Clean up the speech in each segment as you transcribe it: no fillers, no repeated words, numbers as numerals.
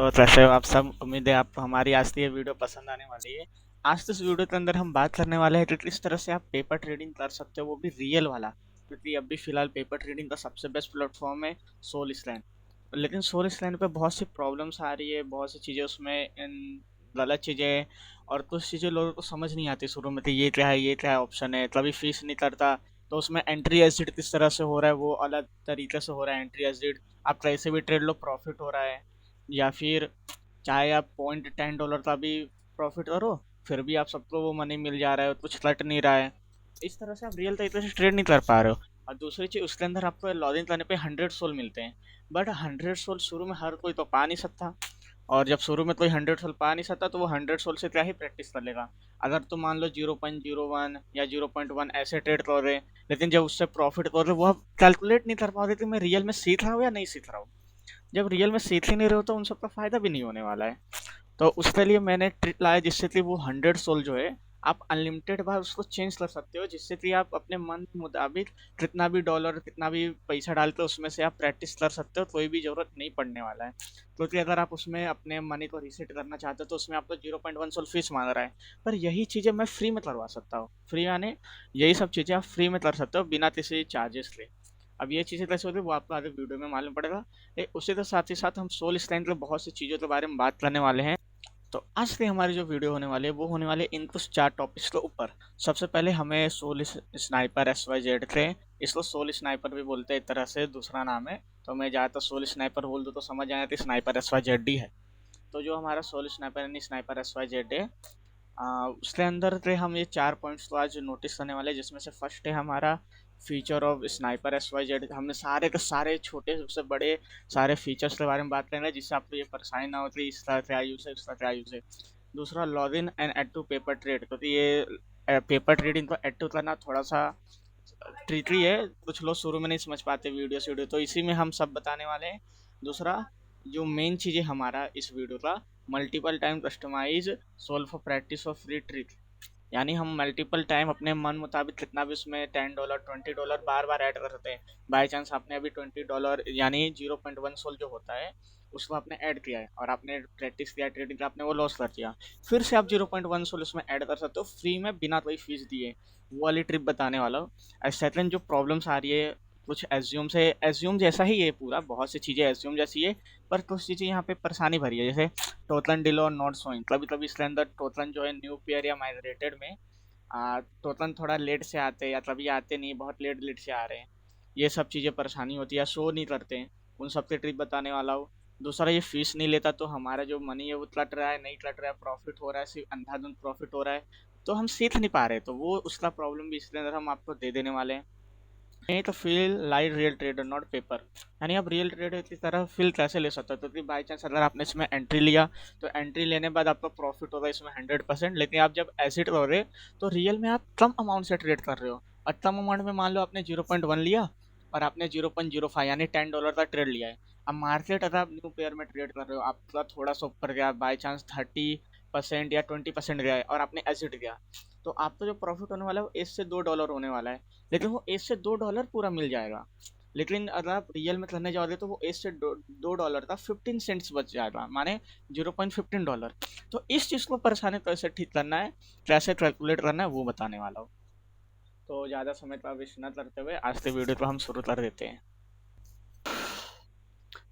तो कैसे हो आप सब। उम्मीद है आपको हमारी आज की ये वीडियो पसंद आने वाली है। आज तो इस वीडियो के अंदर हम बात करने वाले हैं कि किस तरह से आप पेपर ट्रेडिंग कर सकते हो, वो भी रियल वाला। क्योंकि अभी फिलहाल पेपर ट्रेडिंग का सबसे बेस्ट प्लेटफॉर्म है सोल स्लैन। लेकिन सोल स्लैन पे बहुत सी प्रॉब्लम्स आ रही है, बहुत सी चीज़ें उसमें इन गलत चीज़ें और कुछ चीज़ें लोगों को समझ नहीं आती शुरू में कि ये क्या है, ये क्या है, ऑप्शन है, कभी फीस नहीं करता। तो उसमें एंट्री एग्जिट किस तरह से हो रहा है वो अलग तरीके से हो रहा है। एंट्री एग्जिट आप कैसे भी ट्रेड लो, प्रॉफिट हो रहा है। या फिर चाहे आप $0.10 का भी प्रॉफिट करो, फिर भी आप सबको वो मनी मिल जा रहा है, कुछ कट नहीं रहा है। इस तरह से आप रियल तरीके से ट्रेड नहीं कर पा रहे हो। और दूसरी चीज़, उसके अंदर आपको लॉग इन करने पे 100 सोल मिलते हैं। बट 100 सोल शुरू में हर कोई तो पा नहीं सकता। और जब शुरू में कोई 100 सोल पा नहीं सकता तो वो 100 सोल से क्या ही प्रैक्टिस कर लेगा। अगर तुम मान लो 0.01 या 0.1 ऐसे ट्रेड कर रहे, लेकिन जब उससे प्रॉफिट कर रहे, वो आप कैलकुलेट नहीं कर पा रहे कि मैं रियल में सीख रहा हूँ या नहीं सीख रहा हूँ। जब रियल में सीख ही नहीं रहे हो तो उन सबका फायदा भी नहीं होने वाला है। तो उसके लिए मैंने ट्रिक लाया जिससे कि वो 100 सोल जो है, आप अनलिमिटेड बार उसको चेंज कर सकते हो, जिससे कि आप अपने मन के मुताबिक कितना भी डॉलर, कितना भी पैसा डाल के उसमें से आप प्रैक्टिस कर सकते हो। कोई भी ज़रूरत नहीं पड़ने वाला है। क्योंकि अगर आप उसमें अपने मनी को रीसेट करना चाहते हो तो उसमें आपको 0.1 सोल फीस मांग रहा है। पर यही चीज़ें मैं फ्री में करवा सकता हूँ। फ्री यानी यही सब चीज़ें आप फ्री में कर सकते हो बिना किसी चार्जेस के। अब ये चीज़ें कैसे होती है वो आपको आगे वीडियो में मालूम पड़ेगा। उसी के साथ ही साथ हम सोल स्टैंड के बहुत सी चीज़ों के बारे में बात करने वाले हैं। तो आज की हमारी जो वीडियो होने वाली है वो होने वाली है इन कुछ 4 टॉपिक्स के ऊपर। सबसे पहले हमें सोल स्नाइपर SYZ थे। इसको सोल स्नाइपर भी बोलते हैं, एक तरह से दूसरा नाम है। तो मैं ज़्यादातर सोल स्नाइपर बोल दूँ तो समझ आया कि स्नाइपर SYZ है। तो जो हमारा सोल स्नाइपर यानी स्नाइपर SYZ है, उसके अंदर थे हम ये 4 पॉइंट्स तो आज नोटिस करने वाले हैं, जिसमें से फर्स्ट है हमारा फीचर ऑफ स्नाइपर SYZ। हमने सारे के सारे छोटे से बड़े सारे फीचर्स के बारे में बात करेंगे, जिससे आपको ये परेशानी ना होती इसका क्या यूज़ है, इसका क्या यूज़ है। दूसरा log in and add to paper trade, क्योंकि ये पेपर ट्रेडिंग को एड टू करना थोड़ा सा ट्रिकी है। कुछ लोग शुरू में नहीं समझ पाते वीडियो तो इसी में हम सब बताने वाले हैं। दूसरा, जो मेन चीज़ है हमारा इस वीडियो का, multiple time customize solve for practice of free trick. यानी हम मल्टीपल टाइम अपने मन मुताबिक कितना भी उसमें $10 $20 बार बार ऐड कर सकते हैं। बाई चांस आपने अभी $20 यानी 0.1 सोल जो होता है उसको आपने ऐड किया है और आपने प्रैक्टिस किया, ट्रेडिंग किया, आपने वो लॉस कर दिया। फिर से आप 0.1 सोल उसमें ऐड कर सकते हो फ्री में बिना कोई फीस दिए। वो वाली ट्रिप बताने वाला हूँ। और सेकंड जो प्रॉब्लम्स आ रही है, कुछ एज्यूम से, एज्यूम जैसा ही है पूरा, बहुत सी चीज़ें एज्यूम जैसी है। पर कुछ चीज़ें यहाँ पे परेशानी भरी है, जैसे टोटन डिले और नॉट शोइंग। कभी कभी इसके अंदर टोटन जो है न्यू पेयर या माइग्रेटेड में टोटन थोड़ा लेट से आते हैं या कभी आते नहीं, बहुत लेट लेट से आ रहे हैं। ये सब चीज़ें परेशानी होती है या शो नहीं करते हैं। उन सब के ट्रिक बताने वाला हूँ। दूसरा, ये फीस नहीं लेता तो हमारा जो मनी है वो कट रहा है, नहीं कट रहा है, प्रॉफिट हो रहा है, सिर्फ अंधाधुंध प्रॉफिट हो रहा है। तो हम सीख नहीं पा रहे, तो वो उसका प्रॉब्लम भी इसके अंदर हम आपको दे देने वाले हैं। नहीं तो feel like real trader not paper. यानी आप रियल ट्रेडर की तरह फील कैसे ले सकते हो, क्योंकि बाई चांस अगर आपने इसमें एंट्री लिया तो एंट्री लेने के बाद आपका प्रॉफिट होगा इसमें 100%। लेकिन आप जब एसिड कर रहे तो रियल में आप कम अमाउंट से ट्रेड कर रहे हो। और कम अमाउंट में मान लो आपने 0.1 लिया और आपने 0.05 यानी $10 का ट्रेड लिया है। अब मार्केट अगर आप न्यू पेयर में ट्रेड कर रहे हो, आपका थोड़ा सा ऊपर गया, बाई चांस 30% या 20% गया है और आपने एसिड गया, तो आपका जो प्रॉफिट होने वाला है वो $1 से $2 होने वाला है। लेकिन वो $1 से $2 पूरा मिल जाएगा। लेकिन अगर आप रियल में करने जाओगे तो वो $1 से $2 का 15 सेंट्स बच जाएगा, माने $0.15। तो इस चीज़ को परेशानी कैसे ठीक करना है, कैसे कैलकुलेट करना है, वो बताने वाला हूँ। तो ज़्यादा समय का वेस्ट न करते हुए आज के वीडियो को हम शुरू कर देते हैं।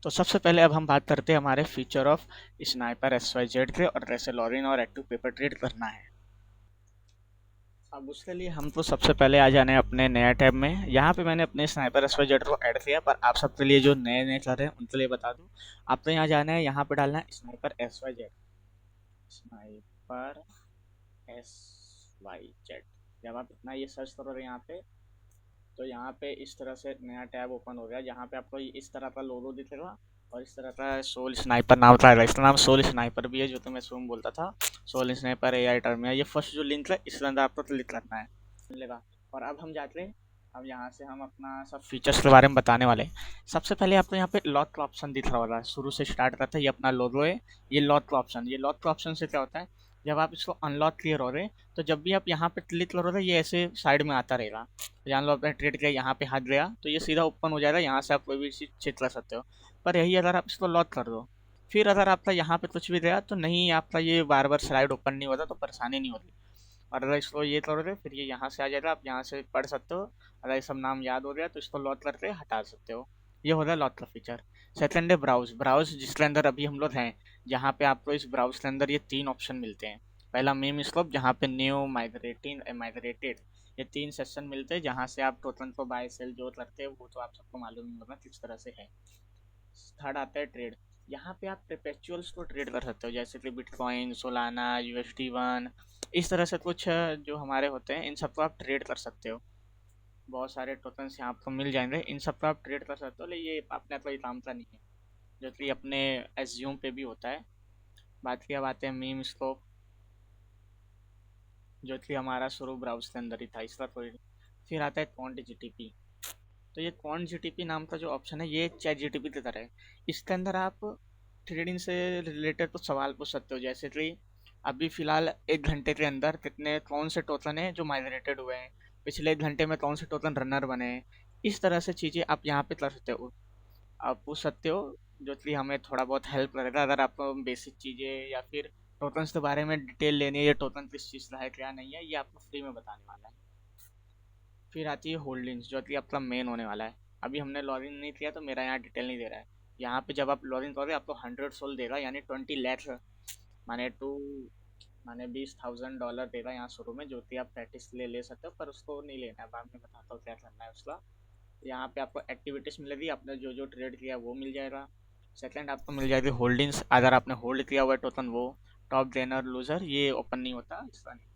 तो सबसे पहले अब हम बात करते हैं हमारे फीचर ऑफ स्नाइपर SYZ के और कैसे लॉगिन और एक्टिव पेपर ट्रेड करना है। अब उसके लिए हमको सबसे पहले आ जाना है अपने नया टैब में। यहाँ पे मैंने अपने स्नाइपर SYZ को ऐड किया, पर आप सबके लिए जो नए नए कर रहे हैं उनके लिए बता दूँ। आपको यहाँ जाना है, यहाँ पे डालना है स्नाइपर SYZ। Sniper SYZ। जब आप इतना ये सर्च करोगे यहाँ पे, तो यहाँ पे इस तरह से नया टैब ओपन हो गया, जहाँ पे आपको इस तरह का लोगो दिखेगा और इस तरह का सोल स्नाइपर नाम आएगा। इसका नाम सोल स्नाइपर भी है, जो तो मैं शुरू में बोलता था। सोल स्नाइपर AI टर्म है। ये फर्स्ट जो लिंक है इसके अंदर आपको क्लिक करना है, मिलेगा। और अब हम जाते हैं, अब यहाँ से हम अपना सब फीचर्स के बारे में बताने वाले हैं। सबसे पहले आपको यहाँ पे लॉक का ऑप्शन दिख रहा होगा, शुरू से स्टार्ट करता है, ये अपना लोगो है। ये लॉक का ऑप्शन, ये लॉक का ऑप्शन से क्या होता है, जब आप इसको अनलॉक क्लियर हो रहे तो जब भी आप यहाँ पे क्लिक करोगे ये ऐसे साइड में आता रहेगा। जान लो आपने ट्रेड किया, यहाँ पे हाथ गया तो ये सीधा ओपन हो जाएगा, यहाँ से आप कोई भी चीज़ चेक कर सकते हो। पर यही अगर आप इसको लॉक कर दो फिर अगर आपका यहाँ पे कुछ भी गया तो नहीं, आपका ये बार बार स्लाइड ओपन नहीं होता तो परेशानी नहीं होती। और अगर इसको ये करोगे फिर ये यहाँ से आ जाएगा, आप यहाँ से पढ़ सकते हो। अगर ये सब नाम याद हो गया तो इसको लॉक करके हटा सकते हो। ये हो रहा है लॉक का फीचर। सेकंड है ब्राउज। ब्राउज जिसके अंदर अभी हम लोग हैं, जहाँ पे आपको इस ब्राउज के अंदर ये 3 ऑप्शन मिलते हैं। पहला मीम स्कोप, जहाँ पे न्यू, माइग्रेटिंग, माइग्रेटेड, ये 3 सेक्शन मिलते हैं जहाँ से आप टोकन को बाय सेल जो करते हैं वो तो आप सबको मालूम ही होगा किस तरह से है। थर्ड आता है ट्रेड। यहाँ पे आप परपेचुअल्स को ट्रेड कर सकते हो, जैसे कि बिटकॉइन, सोलाना, USD1, इस तरह से कुछ जो हमारे होते हैं इन सबको आप ट्रेड कर सकते हो। बहुत सारे टोकन्स यहाँ आपको मिल जाएंगे, इन सबको आप ट्रेड कर सकते हो, लेकिन ये अपने कोई काम का नहीं है, जो कि अपने एज्यूम पे भी होता है। बात की अब आते हैं मीम स्कोप, जो कि हमारा शुरू ब्राउज के अंदर ही था, इसका कोई। फिर आता है क्वांट GTP। तो ये क्वांट GTP नाम का जो ऑप्शन है ये चैट GTP की तरह है। इसके अंदर आप ट्रेडिंग से रिलेटेड कुछ सवाल पूछ सकते हो, जैसे कि अभी फिलहाल 1 घंटे के अंदर कितने कौन से टोकन हैं जो माइग्रेटेड हुए हैं, पिछले 1 घंटे में कौन से टोकन रनर बने हैं। इस तरह से चीज़ें आप यहाँ पे कर सकते हो, आप पूछ सकते हो, जो कि हमें थोड़ा बहुत हेल्प करेगा अगर आपको बेसिक चीज़ें या फिर टोकन्स के बारे में डिटेल लेनी है, ये टोकन किस चीज़ का है क्या नहीं है, ये आपको फ्री में बताने वाला है। फिर आती है होल्डिंग्स, जो कि आपका मेन होने वाला है। अभी हमने लॉगिन नहीं किया तो मेरा यहाँ डिटेल नहीं दे रहा है। यहाँ पे जब आप लॉगिन करोगे आपको 100 सोल देगा, यानी 20 लाख, माने टू माने $20,000 देगा यहाँ शुरू में, जो कि आप प्रैक्टिस के लिए ले सकते हो, पर उसको नहीं लेना है, बाद में बताता हूँ क्या करना है उसका। यहाँ पे आपको एक्टिविटीज मिलेगी, आपने जो जो ट्रेड किया वो मिल जाएगा। सेकंड आपको मिल जाएगी होल्डिंग्स, अगर आपने होल्ड किया हुआ है टोकन वो। टॉप गेनर लूजर ये ओपन नहीं होता इसका नहीं।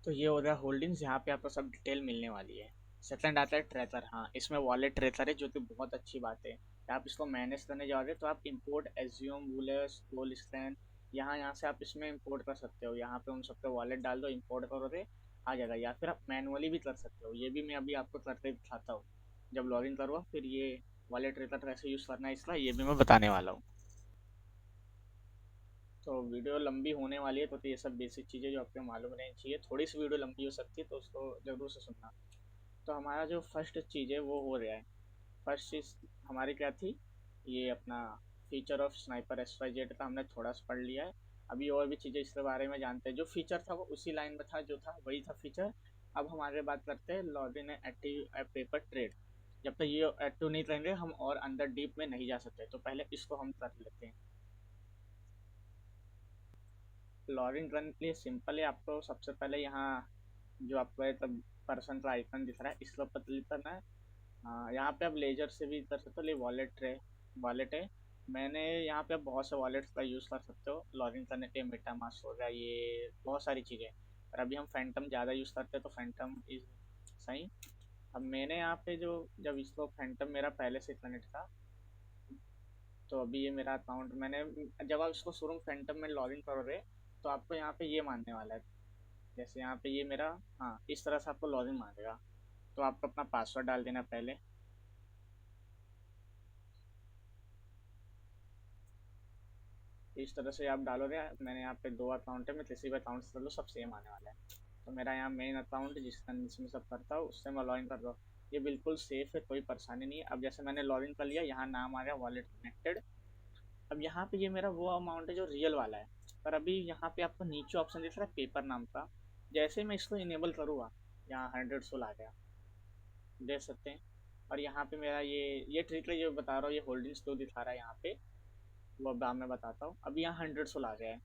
तो ये हो गया होल्डिंग्स, यहाँ पे आपको सब डिटेल मिलने वाली है। सेकंड आता है ट्रेकर। हाँ, इसमें वॉलेट ट्रेकर है, जो कि बहुत अच्छी बात है। आप इसको मैनेज करने जाओगे तो आप इंपोर्ट एज्यूम वूलेस गोल स्टैंड, यहाँ से आप इसमें इंपोर्ट कर सकते हो। यहाँ पे उन सबके वॉलेट डाल दो, इंपोर्ट करोगे आ जाएगा, या फिर आप मैनुअली भी कर सकते हो। ये भी मैं अभी आपको करके दिखाता हूँ जब लॉगिन करूँगा, फिर ये वॉलेट ट्रेकर कैसे यूज़ करना है इसका ये भी मैं बताने वाला हूँ। तो वीडियो लंबी होने वाली है, तो ये सब बेसिक चीज़ें जो आपको मालूम रहनी चाहिए, थोड़ी सी वीडियो लंबी हो सकती है तो उसको ज़रूर से सुनना। तो हमारा जो फर्स्ट चीज़ है वो हो रहा है। फर्स्ट चीज़ हमारी क्या थी, ये अपना फीचर ऑफ स्नाइपर SYZ का हमने थोड़ा सा पढ़ लिया है। अभी और भी चीज़ें इसके बारे में जानते हैं। जो फीचर था वो उसी लाइन में था, जो था वही था फीचर। अब हमारे बात करते हैं log in active paper trade. जब तक ये एक्टिव नहीं करेंगे हम और अंदर डीप में नहीं जा सकते, तो पहले इसको हम कर लेते हैं। लॉगिन करने के लिए सिंपल है, आपको सबसे पहले यहाँ जो आपको एक पर्सन का आइकन दिख रहा है इसके ऊपर क्लिक करना है। हाँ, यहाँ पे आप लेजर से भी कर सकते हो, ले वॉलेट है। मैंने यहाँ पे आप बहुत से वॉलेट्स का यूज़ कर सकते हो लॉगिन करने के लिए, मेटामास्क हो गया, ये बहुत सारी चीज़ें। पर अभी हम फैंटम ज़्यादा यूज़ करते हैं तो फैंटम इज सही। अब मैंने यहाँ पे जो जब इसको फैंटम मेरा पहले से कनेक्ट था, तो अभी ये मेरा अकाउंट मैंने, जब आप इसको शुरू फैंटम में लॉगिन करोगे तो आपको यहाँ पे ये मानने वाला है, जैसे यहाँ पे ये मेरा, हाँ इस तरह से आपको लॉगिन मांगेगा। तो आपको अपना पासवर्ड डाल देना पहले। इस तरह से आप डालोगे, मैंने यहाँ पे 2 अकाउंट है, मैं किसी भी अकाउंट से कर लो सब सेम आने वाला है। तो मेरा यहाँ मेन अकाउंट जिसमें सब करता हूँ उससे मैं लॉगिन कर रहा हूँ। ये बिल्कुल सेफ है, कोई परेशानी नहीं है। अब जैसे मैंने लॉगिन कर लिया, यहाँ नाम आ गया वॉलेट कनेक्टेड। अब यहाँ पे ये मेरा वो अमाउंट है जो रियल वाला है। पर अभी यहाँ पे आपको नीचे ऑप्शन दिख रहा है पेपर नाम का, जैसे मैं इसको इनेबल करूँगा यहाँ 100 सोल आ गया, देख सकते हैं। और यहाँ पे मेरा ये ट्रिक है जो बता रहा हूँ, ये होल्डिंग्स तो दिखा रहा है यहाँ पे, वो अब मैं बताता हूँ। अभी यहाँ 100 सोल आ गया है।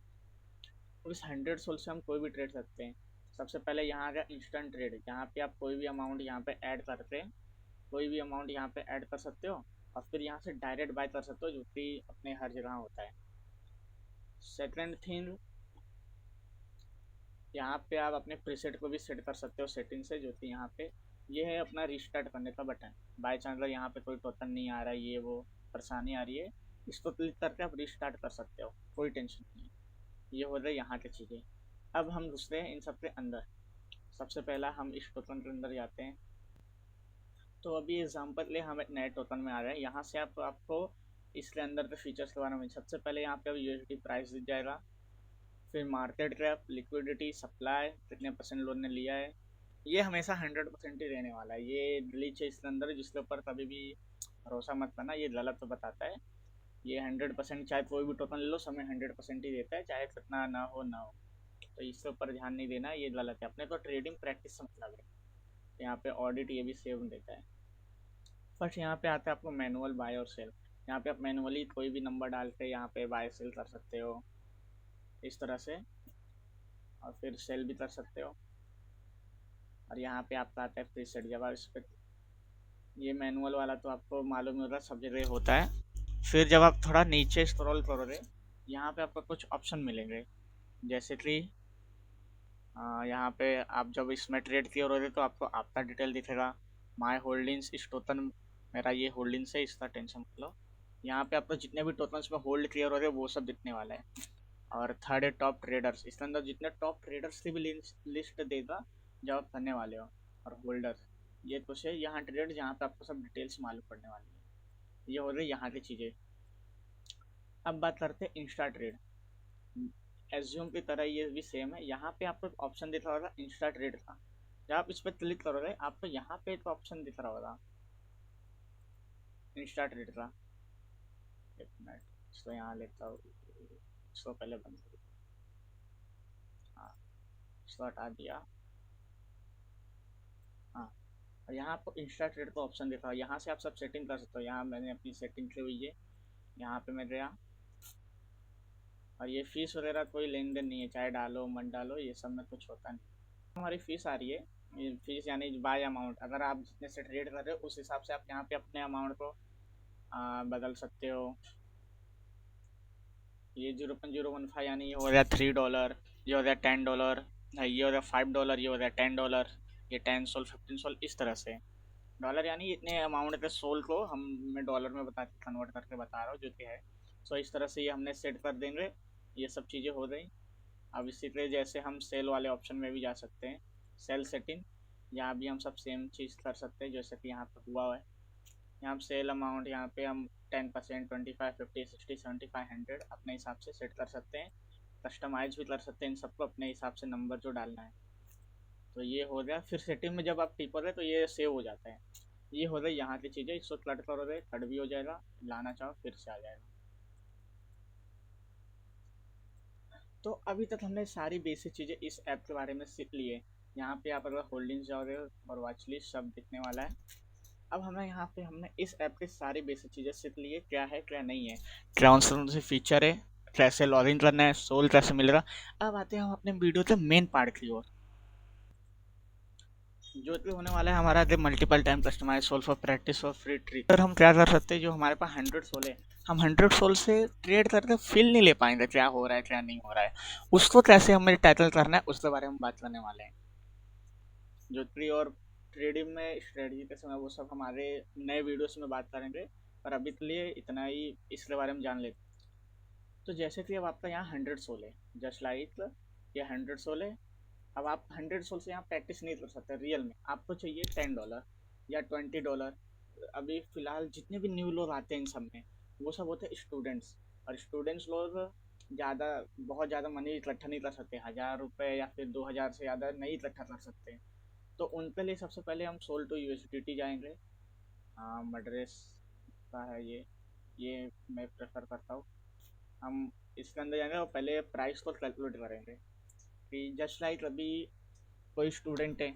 तो इस 100 सोल से हम कोई भी ट्रेड सकते हैं। सबसे पहले यहाँ आ गया इंस्टेंट ट्रेड, यहाँ पे आप कोई भी अमाउंट यहाँ पे ऐड करते हैं, कोई भी अमाउंट यहाँ पे ऐड कर सकते हो, और फिर यहाँ से डायरेक्ट बाय कर सकते हो, जो कि अपने हर जगह होता है। सेकेंड थिंग, यहाँ पे आप अपने प्रीसेट को भी सेट कर सकते हो सेटिंग से, जो कि यहाँ पे ये है अपना रिस्टार्ट करने का बटन। बाई चांस अगर यहाँ पे कोई टोकन नहीं आ रहा है, ये वो परेशानी आ रही है, इसको क्लिक करके आप रिस्टार्ट कर सकते हो, कोई टेंशन नहीं है। ये हो रहा है यहाँ की चीज़ें। अब हम दूसरे हैं इन सबके अंदर। सबसे पहला हम इस टोकन के अंदर जाते हैं। तो अभी एग्जांपल ले हम एक नए टोकन में आ रहे हैं, यहाँ से आपको इसके अंदर के फीचर्स के बारे में सबसे पहले यहाँ पे अब USD प्राइस दिख जाएगा। फिर मार्केट कैप, लिक्विडिटी, सप्लाई, कितने परसेंट लोन ने लिया है। ये हमेशा 100% ही रहने वाला है, ये ग्लिच है इसके अंदर जिसके ऊपर कभी भी भरोसा मत करना, ये गलत तो बताता है। ये 100% चाहे कोई भी टोकन ले लो, सब में 100% ही देता है, चाहे कितना ना हो ना हो। तो इसके ऊपर ध्यान नहीं देना, ये गलत है। अपने तो ट्रेडिंग प्रैक्टिस से मतलब है। यहाँ पे ऑडिट ये भी सेव देता है। फर्स्ट यहाँ पे आता है आपको मैनुअल बाय और सेल। यहाँ पे आप मैनुअली कोई भी नंबर डाल के यहाँ पे बाय सेल कर सकते हो इस तरह से, और फिर सेल भी कर सकते हो। और यहाँ पे आपका आता है प्रीसेट। जब आप इस पर, ये मैनुअल वाला तो आपको मालूम होगा, सब जगह होता है। फिर जब आप थोड़ा नीचे स्क्रॉल करोगे, यहाँ पे आपको कुछ ऑप्शन मिलेंगे, जैसे कि यहाँ पे आप जब इसमें ट्रेड किए रहोगे तो आपको आपका डिटेल दिखेगा। माय होल्डिंग्स इस टोकन, मेरा ये होल्डिंग्स है, इसका टेंशन मत लो। यहाँ पे आपको जितने भी टोकन्स में होल्ड किए रहोगे वो सब दिखने वाला है। और थर्ड है टॉप ट्रेडर्स। इसके अंदर जितने टॉप ट्रेडर्स की भी लिस्ट देगा जो आप करने वाले हो। और होल्डर, ये कुछ है यहाँ ट्रेड जहाँ पे आपको सब डिटेल्स मालूम पड़ने वाली है। ये हो रही यहाँ की चीज़ें। अब बात करते हैं इंस्टा ट्रेड। एज्यूम की तरह ये भी सेम है। यहाँ पे आपको ऑप्शन दिख रहा होगा इंस्टा ट्रेड का। जब आप इस पर क्लिक करोगे आपको यहाँ पे एक ऑप्शन दिख रहा होगा इंस्टा ट्रेड का। एक मिनट, इसको यहाँ लेता हूँ, इसको पहले बंद करो। हाँ, इसको हटा दिया। हाँ, और यहाँ आपको इंस्टा ट्रेड का ऑप्शन दिख रहा है। यहाँ से आप सब सेटिंग कर सकते हो। यहाँ मैंने अपनी सेटिंग की हुई है, यहाँ पे मैं गया। और ये फीस वगैरह कोई लेन देन नहीं है, चाहे डालो मत डालो, ये सब में कुछ होता नहीं। हमारी फीस आ रही है, ये फीस यानी बाय अमाउंट। अगर आप जितने से ट्रेड कर रहे हो उस हिसाब से आप यहाँ पे अपने अमाउंट को बदल सकते हो। ये 0.015 यानी ये हो गया $3, ये हो गया $10, ये हो गया $5, ये हो गया $10, ये 10 सोल 15 सोल इस तरह से। डॉलर यानी इतने अमाउंट के सोल को हम, मैं डॉलर में बता के कन्वर्ट करके बता रहा हूँ जो कि है। सो इस तरह से ये हमने सेट कर देंगे। ये सब चीज़ें हो गई। अब इसी तरह जैसे हम सेल वाले ऑप्शन में भी जा सकते हैं, सेल सेटिंग। यहाँ भी हम सब सेम चीज़ कर सकते हैं जैसे कि यहाँ पर हुआ है। यहाँ सेल अमाउंट, यहाँ पे हम 10%, 25, 50, 60, 75, 100 अपने हिसाब से सेट कर सकते हैं। कस्टमाइज भी कर सकते हैं इन सबको अपने हिसाब से, नंबर जो डालना है। तो ये हो गया। फिर सेटिंग में जब आप टिपोगे तो ये सेव हो जाता है। ये हो गई यहाँ की चीज़ें। इसको कट करोगे, कट भी हो जाएगा, लाना चाहो फिर से आ जाएगा। तो अभी तक हमने सारी बेसिक चीज़ें इस ऐप के बारे में सीख ली है। यहाँ पे आप अगर होल्डिंग्स जाओगे और वॉच लिस्ट सब दिखने वाला है। अब हमें यहाँ पे हमने इस ऐप की सारी बेसिक चीज़ें सीख ली है, क्या है क्या नहीं है, कौन से फीचर है, कैसे लॉगिन करना है, सोल कैसे मिलेगा। अब आते हैं हम अपने वीडियो के मेन पार्ट की ओर, जो कि होने वाला है हमारा the multiple time customize solve for practice और फ्री ट्रिक। अगर हम क्या कर सकते हैं, जो हमारे पास 100 सोल है, हम 100 सोल से ट्रेड करके फील नहीं ले पाएंगे क्या हो रहा है क्या नहीं हो रहा है। उसको कैसे हमें टैकल करना है उसके बारे में बात करने वाले हैं। जो ट्री और ट्रेडिंग में स्ट्रेटजी कैसे है वो सब हमारे नए वीडियोस में बात करेंगे। पर अभी के लिए इतना ही इसके बारे में जान लेते हैं। तो जैसे कि अब आपका यहाँ 100 सोल है, जस्ट लाइक ये 100 सोल है। अब आप 100 सोल से यहाँ प्रैक्टिस नहीं कर सकते रियल में, आपको चाहिए $10 या $20। अभी फिलहाल जितने भी न्यू लोग आते हैं इन सब में, वो सब होते हैं स्टूडेंट्स। और स्टूडेंट्स लोग ज़्यादा, बहुत ज़्यादा मनी इकट्ठा नहीं कर सकते, ₹1000 या फिर 2000 से ज़्यादा नहीं इकट्ठा कर सकते। तो उनके लिए सबसे पहले हम सोल टू यूएसडीटी जाएंगे। हाँ, मड्रेस का है ये मैं प्रेफर करता हूँ। हम इसके अंदर जाएंगे और पहले प्राइस को कैलकुलेट करेंगे कि जस्ट लाइक अभी कोई स्टूडेंट है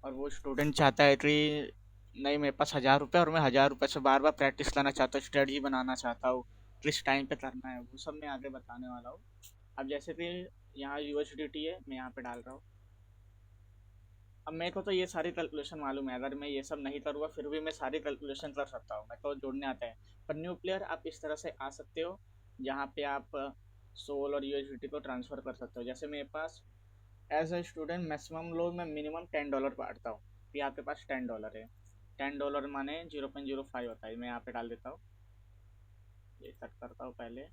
और वो स्टूडेंट चाहता है कि नहीं मेरे पास ₹1000 और मैं ₹1000 से बार बार प्रैक्टिस करना चाहता हूँ, स्ट्रेटजी बनाना चाहता हूँ, किस टाइम पे करना है वो सब मैं आगे बताने वाला हूँ। अब जैसे कि यहाँ यूएसडीटी है, मैं यहाँ पे डाल रहा हूँ। अब मेरे को तो ये सारी कैलकुलेशन मालूम है, अगर मैं ये सब नहीं करूँगा फिर भी मैं सारी कैलकुलेशन कर सकता हूँ, मेरे को जोड़ने आता है। पर न्यू प्लेयर आप इस तरह से आ सकते हो जहाँ पे आप सोल और यूएसडीटी को ट्रांसफ़र कर सकते हो। जैसे मेरे पास एज ए स्टूडेंट मैक्सिमम लोग मैं मिनिमम $10 काटता हूँ कि आपके पास $10 है। $10 माने 0.05 होता है। मैं यहाँ पे डाल देता हूँ, ये कट करता हूँ पहले,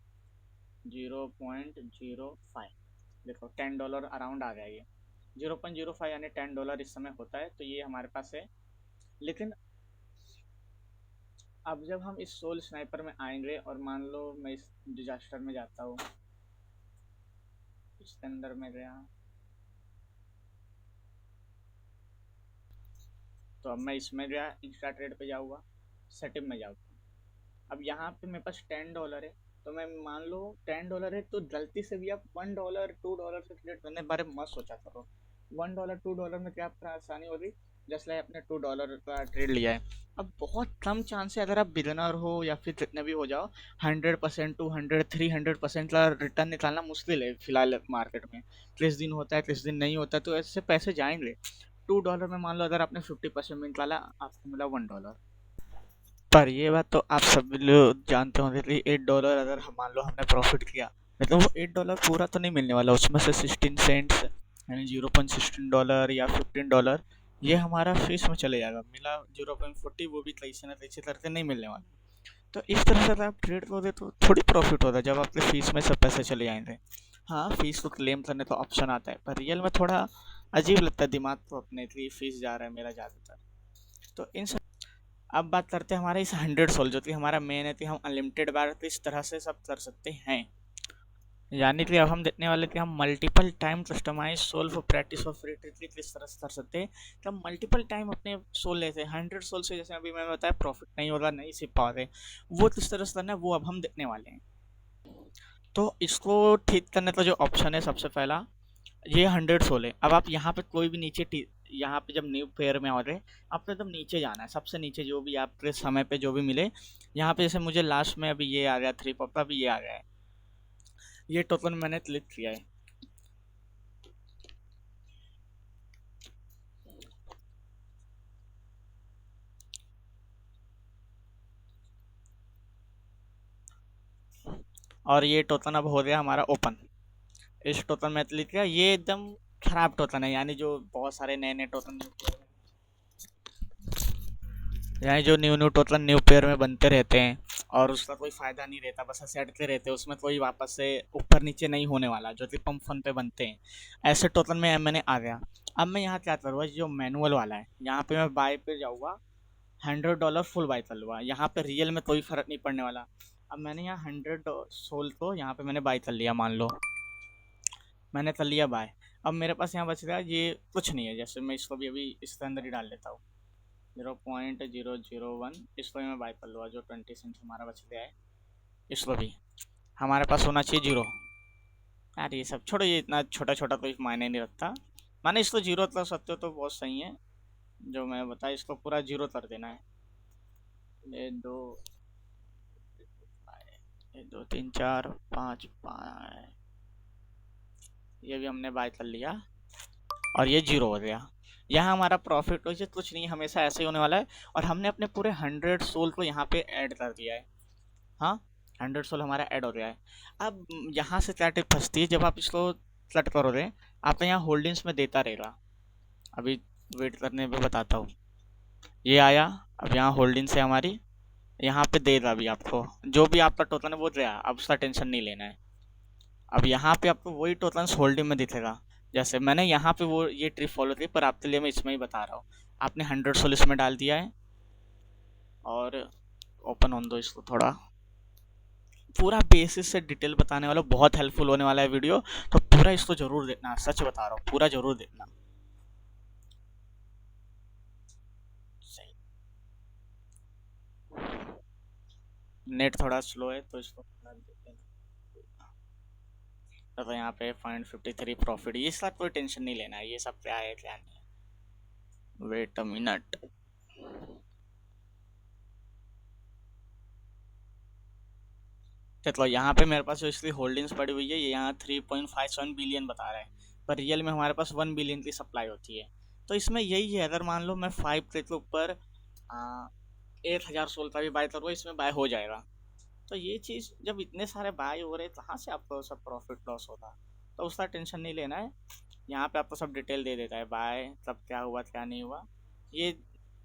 0.05। देखो $10 अराउंड आ गया ये। 0.05 यानी $10 इस समय होता है, तो ये हमारे पास है। लेकिन अब जब हम इस सोल स्नाइपर में आएंगे और मान लो मैं इस डिजास्टर में जाता हूँ, इसके अंदर में गया, तो अब मैं इसमें गया, इंस्टा ट्रेड पे जाऊँगा, सेटिंग में जाऊँगा। अब यहाँ पे मेरे पास $10 है, तो मैं मान लो $10 है, तो गलती से भी आप $1 $2 से ट्रेड करने के बारे में मत सोचा करो। $1 $2 में क्या आपका आसानी होगी, जस्ट लाइक आपने $2 का ट्रेड लिया है। अब बहुत कम चांस है, अगर आप बिगिनर हो या फिर जितने भी हो जाओ, 100% 200 300% का रिटर्न निकालना मुश्किल है फिलहाल मार्केट में। 30 दिन होता है, 30 दिन नहीं होता, तो ऐसे पैसे जाएंगे। $2 में मान लो अगर आपने 50% में निकाला, आपको मिला $1। पर ये बात तो आप सभी लोग जानते होंगे कि $8 अगर हम मान लो हमने प्रॉफिट किया, मतलब वो $8 पूरा तो नहीं मिलने वाला, उसमें से 16 सेंट्स यानी $0.16 या $15 ये हमारा फीस में चले जाएगा। मिला 0.40, वो भी कैसे ना कैसे करके नहीं मिलने वाला। तो इस तरह से अगर आप ट्रेड करोगे तो थोड़ी प्रॉफिट होता है जब आपके फीस में सब पैसे चले जाएंगे। हाँ, फीस को क्लेम करने तो ऑप्शन आता है, पर रियल में थोड़ा अजीब लगता है, दिमाग तो अपने की फीस जा रहा है मेरा ज़्यादातर। तो इन सब, अब बात करते हैं हमारे इस 100 सोल, जो कि हमारा मेन है कि हम अनलिमिटेड बार तो इस तरह से सब कर सकते हैं। यानी कि अब हम देखने वाले कि हम multiple time customize solve for practice और फ्री ट्रिक किस तरह से कर सकते हैं। तो हम मल्टीपल टाइम अपने सोल लेते हैं 100 सोल से, जैसे अभी मैंने बताया प्रॉफिट नहीं होगा, नहीं सीख पाओगे, वो किस तरह से करना है वो अब हम देखने वाले हैं। तो इसको ठीक करने का जो ऑप्शन है, सबसे पहला ये 100 सोल है। अब आप यहाँ पे कोई भी नीचे यहाँ पे जब न्यू पेयर में आ रहे, आपको एकदम नीचे जाना है, सबसे नीचे जो भी आपके समय पे जो भी मिले। यहाँ पे जैसे मुझे लास्ट में अभी ये आ गया 3 पॉप, अभी ये आ गया है, ये टोकन मैंने क्लिक किया है। और ये टोकन अब हो गया हमारा ओपन। इस टोकन में क्लिक किया, ये एकदम खराब टोकन है, यानी जो बहुत सारे नए नए टोकन, यानी जो new new token new pair में बनते रहते हैं और उसका कोई फ़ायदा नहीं रहता, बस ऐसे अटके रहते हैं, उसमें कोई वापस से ऊपर नीचे नहीं होने वाला, जो कि पंप फन पे बनते हैं। ऐसे टोकन में मैंने आ गया। अब मैं यहाँ क्या करूँगा, जो मैनुअल वाला है यहाँ पे मैं बाय पे जाऊँगा, $100 फुल बाय कर लूँगा, यहाँ पे रियल में कोई फ़र्क नहीं पड़ने वाला। अब मैंने यहाँ 100 सोल को यहाँ पे मैंने बाय कर लिया, मान लो मैंने कर लिया बाय। अब मेरे पास यहाँ बच रहा है ये कुछ नहीं है, जैसे मैं इसको भी अभी इसके अंदर ही डाल लेता हूँ, 0.001, इसको भी मैं बाय कर लूँगा, जो 20 सेंट हमारा बच गया है, इसको भी हमारे पास होना चाहिए 0। यार ये सब छोड़ो, ये इतना छोटा छोटा कोई मायने नहीं रखता, माने इसको 0 कर सकते हो तो बहुत सही है। जो मैं बताया इसको पूरा 0 कर देना है। ये दो, ये 2 3 4 5 5, ये भी हमने बाय कर लिया और ये 0 हो गया। यहाँ हमारा प्रॉफिट वैसे कुछ नहीं, हमेशा ऐसे ही होने वाला है। और हमने अपने पूरे 100 सोल को यहाँ पे ऐड कर दिया है। हाँ, 100 सोल हमारा ऐड हो गया है। अब यहाँ से क्या टिप फंसती है, जब आप इसको कट करोगे, आपका यहाँ होल्डिंग्स में देता रहेगा। अभी वेट करने पे बताता हूँ, ये आया, अब यहाँ होल्डिंग्स है हमारी, यहाँ पे देगा अभी आपको, जो भी आपका टोटल है वो गया, अब उसका टेंशन नहीं लेना है। अब यहाँ पे आपको वही टोटल्स होल्डिंग में दिखेगा, जैसे मैंने यहाँ पे वो ये ट्रिक फॉलो की, पर आपके लिए मैं इसमें ही बता रहा हूँ। आपने 100 सोल इसमें डाल दिया है और ओपन ऑन दो इसको थोड़ा, पूरा बेसिस से डिटेल बताने वाला, बहुत हेल्पफुल होने वाला है वीडियो, तो पूरा इसको जरूर देखना, सच बता रहा हूँ, पूरा जरूर देखना। सही, नेट थोड़ा स्लो है तो इसको थोड़ा देख लेना। तो यहाँ पे 0.53 प्रॉफिट, ये सब कोई टेंशन नहीं लेना है, ये सब क्या है क्या नहीं है। वेट अ मिनट, चलो यहाँ पे मेरे पास जो इसकी होल्डिंग्स पड़ी हुई है, ये यहाँ 3.57 बिलियन बता रहा है, पर रियल में हमारे पास 1 बिलियन की सप्लाई होती है। तो इसमें यही है, अगर मान लो मैं 5 के ऊपर 1,000 सोल का भी बाय करूँ, इसमें बाय हो जाएगा। तो ये चीज़ जब इतने सारे बाय हो रहे, कहाँ से आपको सब प्रॉफिट लॉस होगा, तो उसका टेंशन नहीं लेना है। यहाँ पे आपको सब डिटेल दे देता है, बाय तब क्या हुआ क्या नहीं हुआ, ये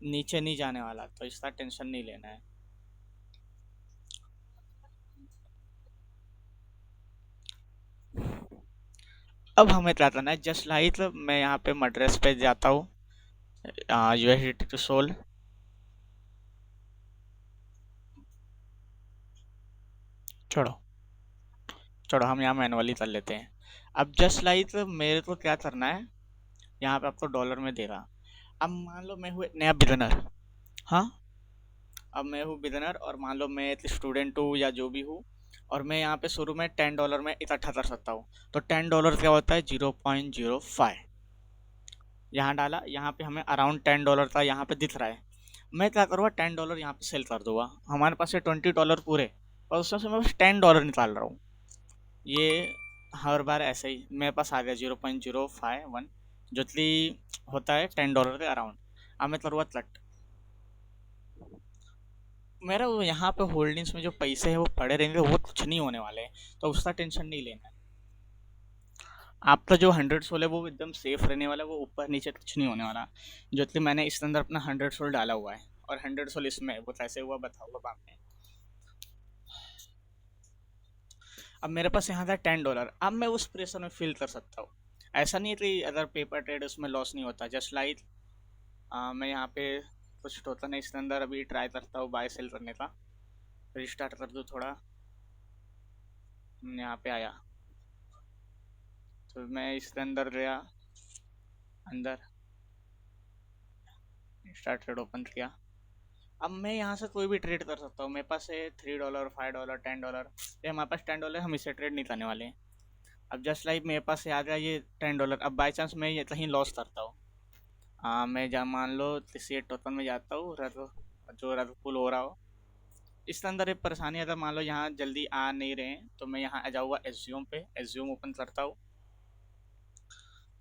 नीचे नहीं जाने वाला, तो इसका टेंशन नहीं लेना है। अब हमें क्या करना है, जस्ट लाइक मैं यहाँ पे मड्रेस पे जाता हूँ, यूएसडीटी टू सोल, छोड़ो छोड़ो, हम यहाँ मैनुअली कर लेते हैं। अब जस्ट लाइक मेरे को क्या करना है, यहाँ पे आपको डॉलर में दे रहा। अब मान लो मैं हूँ एक नया बिगनर, हाँ, अब मैं हूँ बिगनर और मान लो मैं एक स्टूडेंट हूँ या जो भी हूँ, और मैं यहाँ पे शुरू में $10 में इकट्ठा कर सकता हूँ। तो $10 क्या होता है, 0.05। यहाँ डाला, यहाँ पे हमें अराउंड $10 का यहाँ पे दिख रहा है। मैं क्या करूँगा, $10 यहाँ पे सेल कर दूंगा। हमारे पास है $20 पूरे, और उसमें से मैं बस $10 निकाल रहा हूँ। ये हर बार ऐसे ही मेरे पास आ गया 0.051, जो कि होता है $10 के अराउंड। अब मैं करूँगा कट। मेरा वो यहाँ पे होल्डिंग्स में जो पैसे हैं वो पड़े रहेंगे, वो कुछ नहीं होने वाले हैं, तो उसका टेंशन नहीं लेना है। आपका जो 100 सोल है वो एकदम सेफ रहने वाला है, वो ऊपर नीचे कुछ नहीं होने वाला। जो कि मैंने इसके अंदर अपना 100 सोल डाला हुआ है, और 100 सोल इसमें है, वो कैसे हुआ बताऊंगा बाद में। अब मेरे पास यहाँ था $10, अब मैं उस प्रेशर में फील कर सकता हूँ। ऐसा नहीं है कि अगर पेपर ट्रेड उसमें लॉस नहीं होता, जस्ट लाइक मैं यहाँ पे कुछ टोकन है इसके अंदर अभी ट्राई करता हूँ बाय सेल करने का। रिस्टार्ट कर दूँ थोड़ा, यहाँ पे आया तो मैं इसके अंदर गया, अंदर स्टार्ट ट्रेड ओपन किया। अब मैं यहाँ से कोई भी ट्रेड कर सकता हूँ, मेरे पास है $3, $5, $10। ये हमारे पास $10, हम इसे ट्रेड नहीं करने वाले हैं। अब जस्ट लाइक मेरे पास से आ गया ये $10। अब बाई चांस मैं ये कहीं लॉस करता हूँ, मैं जा मान लो किसी टोकन में जाता हूँ, जो रग पुल हो रहा हो। इसके अंदर एक परेशानी, अगर मान लो यहाँ जल्दी आ नहीं रहे हैं तो मैं यहाँ आ जाऊँगा एज्यूम पे, एज्यूम ओपन करता हूँ,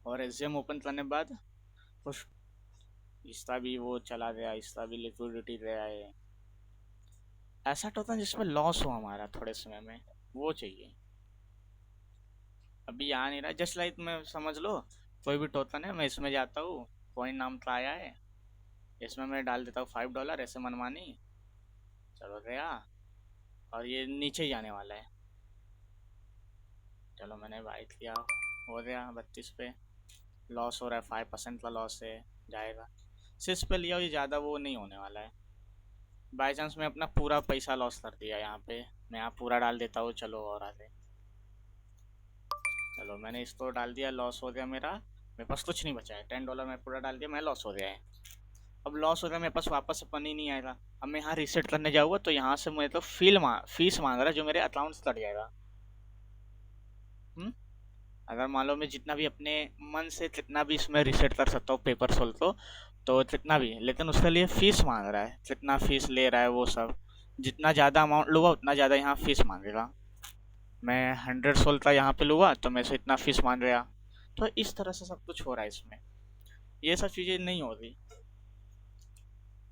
और एज्यूम ओपन करने के बाद कुछ इसका भी वो चला गया, इसका भी लिक्विडिटी गया है। ऐसा टोकन जिसमें लॉस हो हमारा थोड़े समय में, वो चाहिए। अभी आ नहीं रहा, जस्ट लाइक मैं समझ लो कोई भी टोकन है, मैं इसमें जाता हूँ, कॉइन नाम का आया है, इसमें मैं डाल देता हूँ $5 ऐसे मनमानी, चलो गया, और ये नीचे ही जाने वाला है। चलो मैंने बाई किया, हो गया 32 पे। लॉस हो रहा है, 5% का लॉस है, जाएगा। सिर्फ पे लिया, ये ज़्यादा वो नहीं होने वाला है। बाई चांस मैं अपना पूरा पैसा लॉस कर दिया यहाँ पे, मैं यहाँ पूरा डाल देता हूँ, चलो और आगे। चलो मैंने इसको डाल दिया, लॉस हो गया मेरा, मेरे पास कुछ नहीं बचा है। $10 मैं पूरा डाल दिया, मैं लॉस हो गया है। अब लॉस हो गया, मेरे पास वापस से पनी नहीं आएगा। अब मैं यहाँ रीसेट करने जाऊँगा तो यहाँ से मुझे तो फीस मांग रहा है, जो मेरे अकाउंट से कट जाएगा। अगर मान लो मैं जितना भी अपने मन से कितना भी इसमें रिसेट कर सकता हूँ पेपर सोल को, तो कितना भी, लेकिन उसके लिए फीस मांग रहा है, कितना फीस ले रहा है वो सब। जितना ज़्यादा अमाउंट लूँगा उतना ज़्यादा यहाँ फीस मांगेगा। मैं 100 सोल का यहाँ पे लूँगा तो मैं से इतना फीस मांगेगा। तो इस तरह से सब कुछ हो रहा है इसमें, ये सब चीज़ें नहीं हो रही।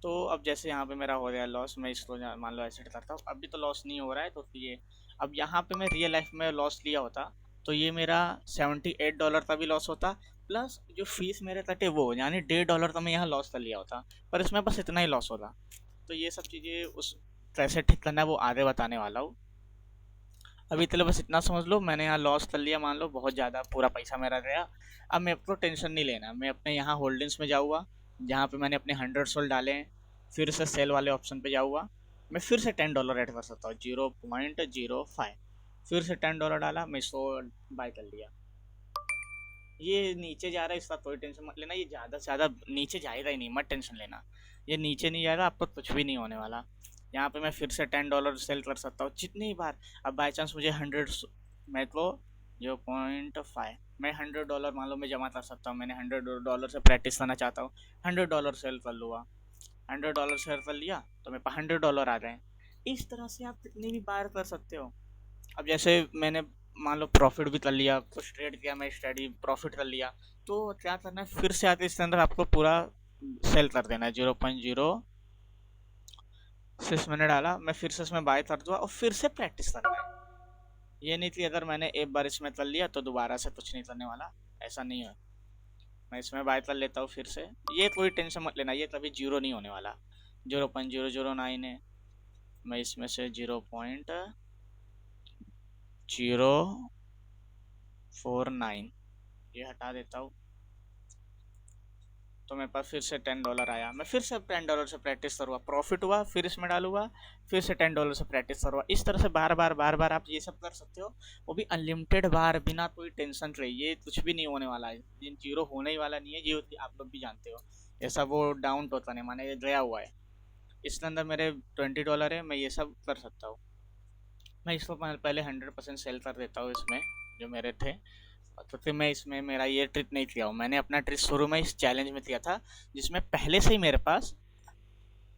तो अब जैसे यहाँ पे मेरा हो गया लॉस, मैं इसको मान लो ऐसे करता हूँ, अभी तो लॉस नहीं हो रहा है, तो ये अब यहाँ पे मैं रियल लाइफ में लॉस लिया होता तो ये मेरा $78 का भी लॉस होता, प्लस जो फीस मेरे कटे वो, यानी $1.5 का मैं यहाँ लॉस कर लिया होता, पर इसमें बस इतना ही लॉस होता। तो ये सब चीज़ें उस कैसे ठीक करना है वो आगे बताने वाला हूँ। अभी चलो बस इतना समझ लो, मैंने यहाँ लॉस कर लिया, मान लो बहुत ज़्यादा पूरा पैसा मेरा गया। अब मेरे को टेंशन नहीं लेना, मैं अपने यहाँ होल्डिंग्स में जाऊँगा, जहाँ पे मैंने अपने 100 सोल डाले हैं, फिर से सेल वाले ऑप्शन पे जाऊँगा। मैं फिर से $10 ऐड कर सकता हूँ, 0.05, फिर से $10 डाला, मैं इसको बाय कर लिया। ये नीचे जा रहा है, इसका कोई टेंशन मत लेना, ये ज़्यादा से ज़्यादा नीचे जाएगा ही नहीं, मत टेंशन लेना। ये नीचे नहीं जाएगा, आपको कुछ भी नहीं होने वाला। यहाँ पे मैं फिर से $10 सेल कर सकता हूँ जितनी बार। अब बाई चांस मुझे 100, मैं तो 0.5, मैं $100 मान लो मैं जमा कर सकता हूँ। मैंने $100 से प्रैक्टिस करना चाहता हूँ, $100 सेल कर लूँगा, $100 सेल कर लिया तो मेरे पास $100 आ गए। इस तरह से आप कितनी भी बार कर सकते हो। अब जैसे मैंने मान लो प्रॉफिट भी कर लिया, कुछ ट्रेड किया, मैं स्टडी प्रॉफिट कर लिया, तो क्या करना है, फिर से आके इसके अंदर आपको पूरा सेल कर देना है। 0.06 मैंने डाला, मैं फिर से इसमें बाय कर दूंगा और फिर से प्रैक्टिस करना है। ये नहीं कि अगर मैंने एक बार इसमें कर लिया तो दोबारा से कुछ नहीं करने वाला, ऐसा नहीं है। मैं इसमें बाय कर लेता हूँ फिर से, ये कोई टेंशन मत लेना, ये कभी जीरो नहीं होने वाला। 0.009 है, मैं इसमें से 0.049 ये हटा देता हूँ, तो मेरे पास फिर से $10 आया। मैं फिर से $10 से प्रैक्टिस करूँगा, प्रॉफिट हुआ फिर इसमें डालूंगा, फिर से $10 से प्रैक्टिस करूँगा। इस तरह से बार बार आप ये सब कर सकते हो, वो भी अनलिमिटेड बार, बिना कोई टेंशन रही। ये कुछ भी नहीं होने वाला है, जीरो होने ही वाला नहीं है, ये आप लोग भी जानते हो। ऐसा वो डाउन टोकन है, माने ये गया हुआ है, इसके अंदर मेरे $20 है, मैं ये सब कर सकता हूँ। मैं इसको पहले 100% सेल कर देता हूँ इसमें जो मेरे थे। तो फिर मैं इसमें मेरा ये ट्रिक नहीं किया हूँ, मैंने अपना ट्रिक शुरू में इस चैलेंज में किया था जिसमें पहले से ही मेरे पास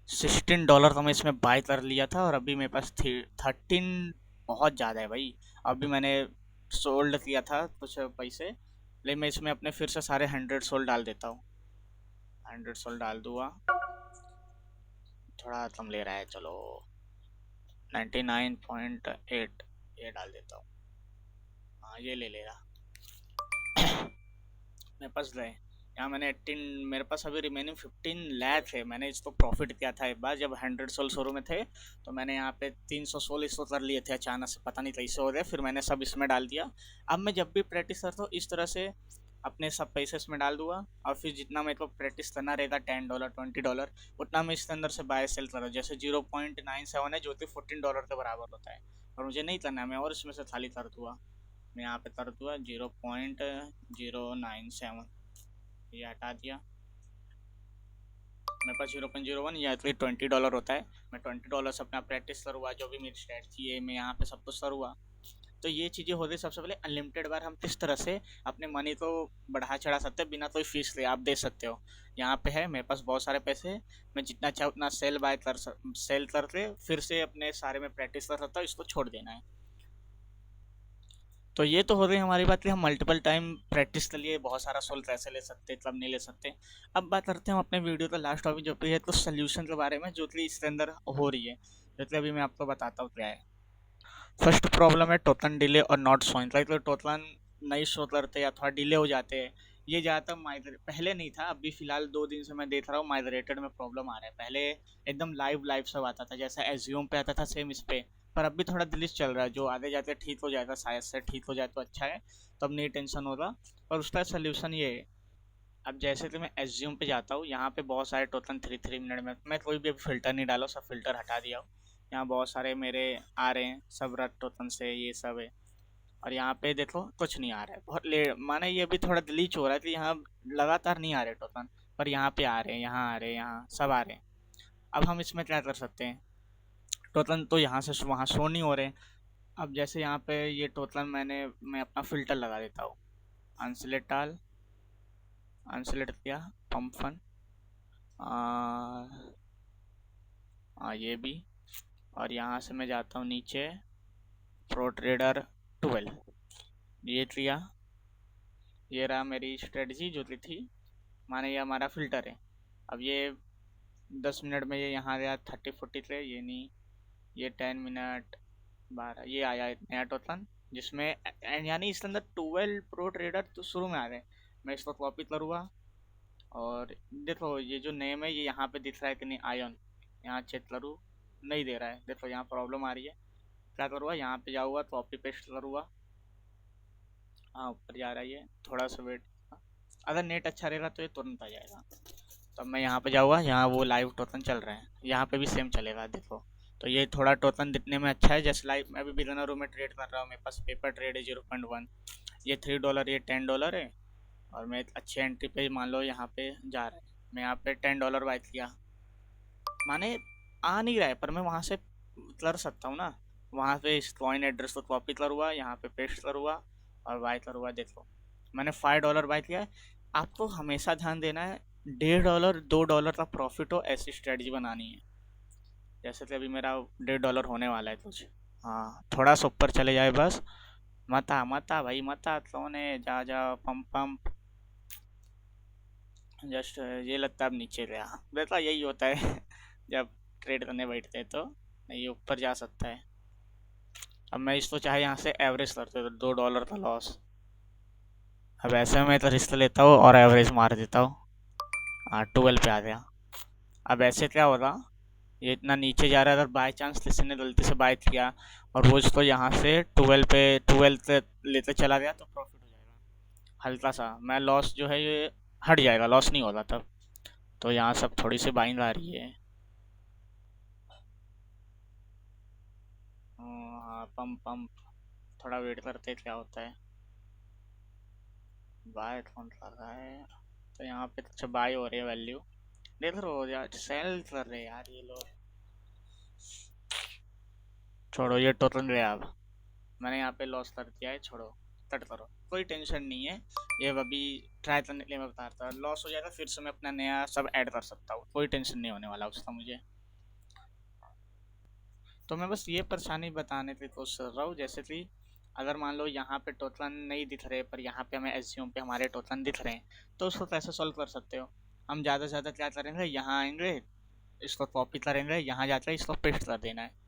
$16 तो मैं इसमें बाय कर लिया था, और अभी मेरे पास 13, बहुत ज़्यादा है भाई। अभी मैंने सोल्ड किया था कुछ पैसे, लेकिन मैं इसमें अपने फिर से सारे 100 सोल्ड डाल देता हूँ। 100 सोल्ड डाल दूंगा, थोड़ा कम ले रहा है, चलो 99.8 ये डाल देता हूँ। हाँ ये ले लेगा। मेरे पास रहे यहाँ मैंने 18, मेरे पास अभी रिमेनिंग 15 लाख है। मैंने इसको प्रॉफिट किया था एक बार जब 100 सोल शुरू में थे, तो मैंने यहाँ पे 300 सोल इसको कर लिए थे अचानक से, पता नहीं कैसे हो गए, फिर मैंने सब इसमें डाल दिया। अब मैं जब भी प्रैक्टिस करता हूँ इस तरह से अपने सब पैसे इसमें डाल दूंगा, और फिर जितना मेरे को प्रैक्टिस करना रहेगा $10 $20, उतना मैं इसके अंदर से बाय सेल कर रहा हूँ। जैसे 0.97 है जो कि $14 के बराबर होता है, और मुझे नहीं करना है, मैं और इसमें से खाली कर दूंगा। मैं यहाँ पे कर दूंगा 0.097, ये हटा दिया। मेरे पास 0.01 या तो $20 होता है। मैं $20 से अपना प्रैक्टिस करूँगा, जो भी मेरी स्ट्रैटेजी है मैं यहाँ पे सब कुछ करूँगा। तो ये चीज़ें हो रही। सबसे पहले अनलिमिटेड बार हम किस तरह से अपने मनी को बढ़ा चढ़ा सकते हैं बिना कोई फीस ले, आप दे सकते हो। यहाँ पे है मेरे पास बहुत सारे पैसे, मैं जितना चाहे उतना सेल करके फिर से अपने सारे में प्रैक्टिस कर सकता हूँ, इसको छोड़ देना है। तो ये तो हो गई हमारी बात कि हम मल्टीपल टाइम प्रैक्टिस के लिए बहुत सारा सोल्व कैसे ले सकते हैं, कब नहीं ले सकते। अब बात करते हैं हम अपने वीडियो का लास्ट टॉपिक जो भी है तो सोल्यूशन के बारे में, जो कि इसके अंदर हो रही है, जो कि अभी मैं आपको बताता हूँ क्या है। फर्स्ट प्रॉब्लम है टोकन डिले और नॉट शोइंग, लाइक तो टोकन नहीं शो करते या थोड़ा डिले हो जाते हैं। ये ज़्यादातर माइग्रेट पहले नहीं था, अभी फिलहाल 2 दिन से मैं देख रहा हूँ माइग्रेटेड में प्रॉब्लम आ रहा है। पहले एकदम लाइव लाइव सब आता था, जैसा एज्यूम पे आता था सेम इस पे, पर अभी थोड़ा डिलीट चल रहा है, जो आगे जाके ठीक हो जाएगा, शायद से ठीक हो जाए तो अच्छा है, तब नहीं टेंशन होगा। और उसका सोल्यूशन ये है, अब जैसे कि मैं एज्यूम पे जाता हूँ, यहाँ पे बहुत सारे टोकन 3 मिनट में, मैं कोई भी फिल्टर नहीं डाला, सब फिल्टर हटा दिया हूँ। यहाँ बहुत सारे मेरे आ रहे हैं सब रट टोकन से, ये सब है। और यहाँ पे देखो कुछ नहीं आ रहा है, बहुत लेट, माने ये भी थोड़ा डिलीट हो रहा है कि यहाँ लगातार नहीं आ रहे टोकन, पर यहाँ पे आ रहे हैं, यहाँ आ रहे हैं, यहाँ सब आ रहे हैं। अब हम इसमें क्या कर सकते हैं, टोकन तो यहाँ से वहाँ शो नहीं हो रहे हैं। अब जैसे यहाँ पे ये टोकन मैं अपना फिल्टर लगा देता हूँ, अनसिलेक्ट डाल, अनसिलेक्ट किया, पंप फन, ये भी, और यहाँ से मैं जाता हूँ नीचे, प्रो ट्रेडर 12, ये किया। ये रहा मेरी स्ट्रेटजी जो कि थी, माने ये हमारा फिल्टर है। अब ये 10 मिनट में ये यहाँ गया 30-40 से, ये नहीं, ये 10 मिनट 12, ये आया नया टोकन जिसमें यानी इसके अंदर 12 प्रो ट्रेडर तो शुरू में आ गए। मैं इसको कॉपी करूँगा, और देखो ये जो नेम है ये यहाँ पे दिख रहा है कि नहीं, आयन, यहाँ चेक करूँ, नहीं दे रहा है, देखो यहाँ प्रॉब्लम आ रही है। क्या करूँगा, यहाँ पे जाऊँगा, कॉपी पेस्ट करूँगा, हाँ ऊपर जा रहा है ये, थोड़ा सा वेट, अगर नेट अच्छा रहेगा तो ये तुरंत आ जाएगा। तो मैं यहाँ पे जाऊँगा, यहाँ वो लाइव टोकन चल रहे हैं, यहाँ पे भी सेम चलेगा देखो। तो ये थोड़ा टोकन दिखने में अच्छा है, जैसे लाइव मैं अभी बिगिनर रूम में ट्रेड कर रहा हूँ, मेरे पास पेपर ट्रेड है 0.1, ये $3, ये $10 है। और मैं एक अच्छे एंट्री पे मान लो यहाँ पे जा रहा है, मैं यहाँ पे $10 बाय किया, माने आ नहीं रहा है पर मैं वहाँ से कर सकता हूँ ना। वहाँ पे इस कॉइन एड्रेस को कॉपी करूँगा, यहाँ पे पेस्ट करूँगा और बाय करूँगा। देखो मैंने $5 बाय किया है। आपको हमेशा ध्यान देना है, $1.5 $2 का प्रॉफिट हो, ऐसी स्ट्रेटजी बनानी है। जैसे कि अभी मेरा $1.5 होने वाला है कुछ, हाँ थोड़ा सा ऊपर चले जाए बस, मत आ भाई, मत आ, सोने जा जा, पंप पंप, जस्ट ये लगता है अब नीचे गया। बेटा यही होता है जब ट्रेड करने बैठते हैं तो ये ऊपर जा सकता है। अब मैं इसको चाहे यहाँ से एवरेज करते तो $2 का लॉस, अब ऐसे में तो रिस्क लेता हूँ और एवरेज मार देता हूँ। हाँ 12 पे आ गया। अब ऐसे क्या होगा, ये इतना नीचे जा रहा है, अगर बाई चांस किसी ने गलती से बाय किया और वो इसको यहाँ से 12 पे लेते चला गया तो प्रॉफिट हो जाएगा हल्का सा, मैं लॉस जो है ये हट जाएगा, लॉस नहीं होगा तब। तो यहाँ सब थोड़ी सी बाइंग आ रही है। हाँ पंप पंप, थोड़ा वेट करते क्या होता है। बाय कौन कर रहा है, तो यहाँ पे अच्छा बाय हो रही है वैल्यू, देख रहे हो यार, सेल कर रहे हैं यार ये लोग। छोड़ो, ये टोटल गया। अब मैंने यहाँ पे लॉस कर दिया है, छोड़ो, कट करो, कोई टेंशन नहीं है। ये अभी ट्राई करने के लिए मैं बता रहा था, लॉस हो जाएगा फिर से मैं अपना नया सब ऐड कर सकता हूँ, कोई टेंशन नहीं होने वाला उसका मुझे। तो मैं बस ये परेशानी बताने की कोशिश कर रहा हूँ, जैसे कि अगर मान लो यहाँ पे टोटल नहीं दिख रहे पर यहाँ पे हमें एसजीएम पे हमारे टोटल दिख रहे हैं, तो उसको कैसे सॉल्व कर सकते हो। हम ज़्यादा से ज़्यादा क्या करेंगे, यहाँ आएंगे, इसको कॉपी करेंगे, यहाँ जाकर इसको पेस्ट कर देना है।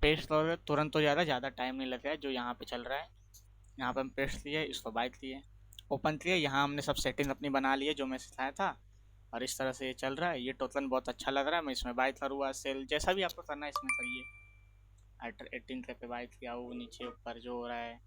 पेस्ट करोगे तुरंत हो जाएगा, ज़्यादा टाइम नहीं लगेगा। जो यहाँ पे चल रहा है, यहाँ पे हम पेस्ट किए, इसको बाय किए, ओपन किए, यहाँ हमने सब सेटिंग अपनी बना ली है जो मैं सिखाया था, और इस तरह से ये चल रहा है। ये टोकन बहुत अच्छा लग रहा है, मैं इसमें बाय करूँगा, सेल जैसा भी आपको करना है इसमें करिए। 18 पे बाय किया, वो नीचे ऊपर जो हो रहा है,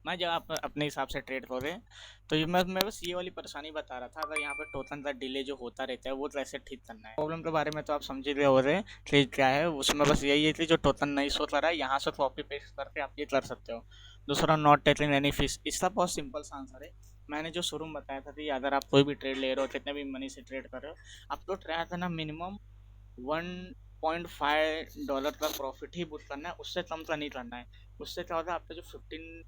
मैं जब आप अपने हिसाब से ट्रेड करोगे। तो ये मैं बस ये वाली परेशानी बता रहा था, अगर यहाँ पे टोकन का डिले जो होता रहता है वो कैसे ठीक करना है। प्रॉब्लम के बारे में तो आप समझ ही रहे हो रहे कि क्या है, उसमें बस यही है कि जो टोकन नहीं शो कर रहा है यहाँ से कॉपी पेस्ट करके आप ये कर सकते हो। दूसरा, नॉट टेकिंग एनी फीस, इसका बहुत सिंपल सा आंसर है। मैंने जो शुरू में बताया था कि अगर आप कोई भी ट्रेड ले रहे हो, कितने भी मनी से ट्रेड कर रहे हो, आपको ट्राई करना मिनिमम $1.5 का प्रॉफिट ही बुक करना है, उससे कम का नहीं करना है। उससे क्या होता है, आपका जो 15,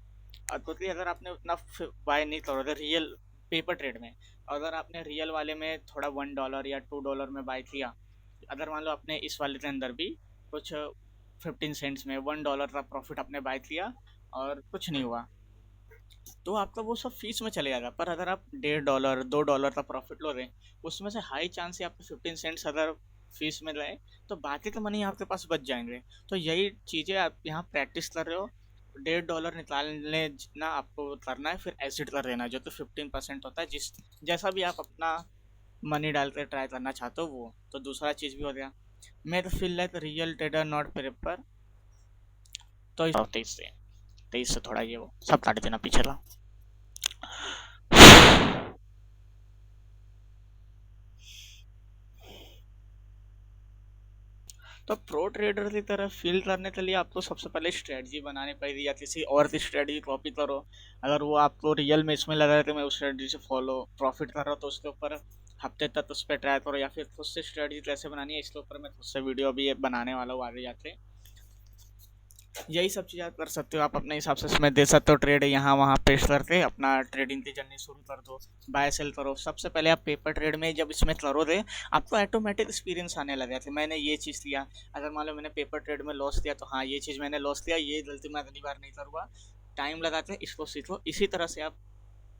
क्योंकि अगर आपने उतना बाय नहीं करोगे रियल पेपर ट्रेड में, अगर आपने रियल वाले में थोड़ा $1 या $2 में बाय किया, अगर मान लो आपने इस वाले के अंदर भी कुछ 15 सेंट्स में $1 का प्रॉफिट आपने बाय किया और कुछ नहीं हुआ, तो आपका वो सब फीस में चले जाएगा। पर अगर आप $1.5 $2 का प्रॉफिट लो रहे, उसमें से हाई चांस है आपके 15 सेंट्स अगर फीस में रहे, तो बाकी का मनी आपके पास बच जाएंगे। तो यही चीज़ें आप यहाँ प्रैक्टिस कर रहे हो। $1.5 निकालने जितना आपको करना है, फिर एसिड कर देना जो तो 15% होता है, जिस जैसा भी आप अपना मनी डाल कर ट्राई करना चाहते हो वो। तो दूसरा चीज़ भी हो गया, मैं तो feel like real trader not paper. तो 23 से थोड़ा ये वो सब काट देना पीछे का। तो प्रो ट्रेडर की तरह फील करने के लिए आपको सबसे पहले स्ट्रेटजी बनानी पड़ेगी, या किसी और की स्ट्रेटजी कॉपी करो। अगर वो आपको रियल में इसमें लगा है कि मैं उस स्ट्रेटजी से फॉलो प्रॉफिट कर रहा हूँ, तो उसके ऊपर हफ्ते तक उस पर ट्राई करो, या फिर खुद से स्ट्रेटजी कैसे बनानी है इसके ऊपर मैं खुद से वीडियो अभी बनाने वाला हूँ आगे जाके। यही सब चीज़ आप कर सकते हो, आप अपने हिसाब से इसमें दे सकते हो ट्रेड, यहाँ वहाँ पेश करके अपना ट्रेडिंग की जर्नी शुरू कर दो, बाय सेल करो। सबसे पहले आप पेपर ट्रेड में जब इसमें करोगे, आपको ऑटोमेटिक एक्सपीरियंस आने लगा कि मैंने ये चीज़ किया। अगर मान लो मैंने पेपर ट्रेड में लॉस किया, तो हाँ ये चीज़ मैंने लॉस किया, ये गलती मैं अगली बार नहीं करूँगा। टाइम लगाते हैं, इसको सीखो। इसी तरह से आप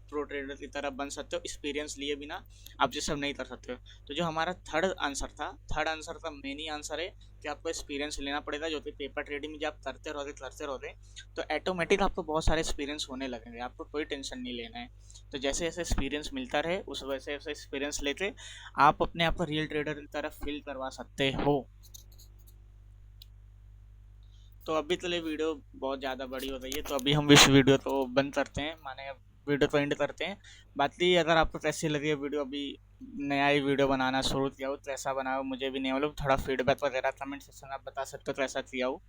प्रो ट्रेडर की तरह बन सकते हो, एक्सपीरियंस लिए बिना आप ये सब नहीं कर सकते हो। तो जो हमारा थर्ड आंसर का मेन ही आंसर है कि आपको एक्सपीरियंस लेना पड़ेगा, जो कि पेपर ट्रेडिंग में जब आप करते रहोगे तो ऑटोमेटिक आपको बहुत सारे एक्सपीरियंस होने लगेंगे, आपको कोई टेंशन नहीं लेना है। तो जैसे जैसे एक्सपीरियंस मिलता रहे, उस वैसे वैसे एक्सपीरियंस लेते आप अपने आप को रियल ट्रेडर की तरह फील करवा सकते हो। तो अभी के लिए वीडियो बहुत ज़्यादा बड़ी हो रही है, तो अभी हम इस वीडियो को बंद करते हैं, माने वीडियो को एंड करते हैं। बाकी अगर आपको कैसी लगी है वीडियो, अभी नया ही वीडियो बनाना शुरू किया हो, कैसा बनाओ मुझे भी नहीं मालूम, थोड़ा फीडबैक वगैरह कमेंट सेक्शन में आप बता सकते हो कैसा किया हो।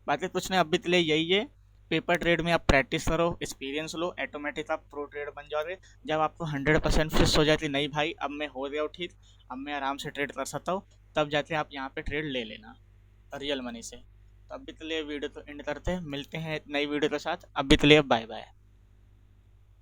बाकी कुछ नहीं, अभी के लिए यही है। पेपर ट्रेड में आप प्रैक्टिस करो, एक्सपीरियंस लो, ऑटोमेटिक आप प्रो ट्रेड बन जाओगे। जब आपको 100% फिक्स हो जाती, नहीं भाई अब मैं हो गया हूँ ठीक, अब मैं आराम से ट्रेड कर सकता हूँ, तब जाके आप यहाँ पे ट्रेड ले लेना रियल मनी से। तो अभी के लिए वीडियो तो एंड करते हैं, मिलते हैं नई वीडियो के साथ। अभी के लिए बाय बाय।